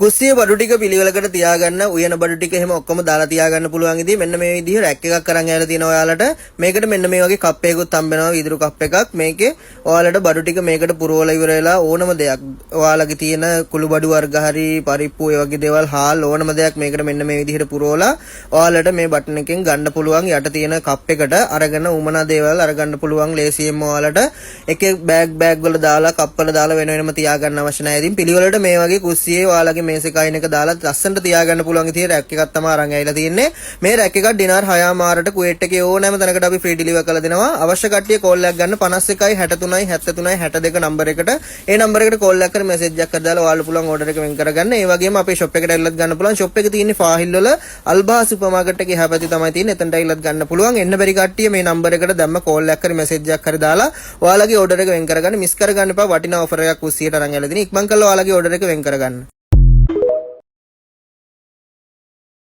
කුස්සිය බඩු ටික පිළිවෙලකට තියාගන්න උයන බඩු ටික එහෙම ඔක්කොම දාලා තියාගන්න පුළුවන් ඉතින් මෙන්න මේ විදිහ රැක් එකක් අරන් ඇවිල්ලා තියෙනවා ඔයාලට. මේකට මෙන්න මේ වගේ කප් එකකුත් හම්බ වෙනවා වීදුරු කප් එකක්. මේකේ ඔයාලට බඩු ටික මේකට පුරවලා ඉවර වෙලා ඕනම දෙයක් ඔයාලගේ තියෙන කුළු බඩු වර්ග හරි පරිප්පු ඒ වගේ දේවල් හාල් ඕනම දෙයක් මේකට මෙන්න මේ විදිහට පුරවලා ඔයාලට මේ බටන් එකෙන් ගන්න පුළුවන්. යට තියෙන කප් එකට අරගෙන උමනා දේවල් අරගන්න පුළුවන් ලේසියෙන්ම ඔයාලට. එක එක බෑග් වල දාලා කප් වල දාලා වෙන වෙනම තියාගන්න අවශ්‍ය නැහැ. ඉතින් පිළිවෙලට මේ වගේ කුස්සියේ ඔයාලගේ මේසේ කයින් එක දාලා ලස්සනට තියාගන්න පුළුවන් ඉතින් රැක් එකක් තමයි අරන් ඇවිල්ලා තියෙන්නේ. මේ රැක් එකක් ඩිනාර් 6මාරට කුවේට් එකේ ඕනෑම තැනකට අපි ෆ්‍රී ඩිලිවර් කරලා දෙනවා. අවශ්‍ය කට්ටිය කෝල් එකක් ගන්න 51 63 73 62 නම්බර එකට. ඒ නම්බර එකට කෝල් එකක් කර මෙසේජ් එකක් කරලා දාලා ඔයාලා පුළුවන් ඕඩර් එක වෙන් කරගන්න. ඒ වගේම අපේ ෂොප් එකට ඇවිල්ලත් ගන්න පුළුවන්. ෂොප් එක තියෙන්නේ ෆාහිල් වල අල්බා සුපර් මාකට් එකේ හැපැති තමයි තියෙන්නේ. එතනට ඇවිල්ලත් ගන්න පුළුවන්. එන්න බැරි කට්ටිය මේ නම්බර එකට දැම්ම කෝල් එකක් කර මෙසේජ් එකක් කර දාලා ඔයාලගේ ඕඩර් එක වෙන් කරගන්න. මිස් කරගන්න එපා. වටිනා ඔෆර් එකක් කුස්සියට අරන් ඇවිල්ලා තියෙන. ඉක්මන් කරලා ඔයාලගේ ඕඩර් එක වෙන් කරගන්න.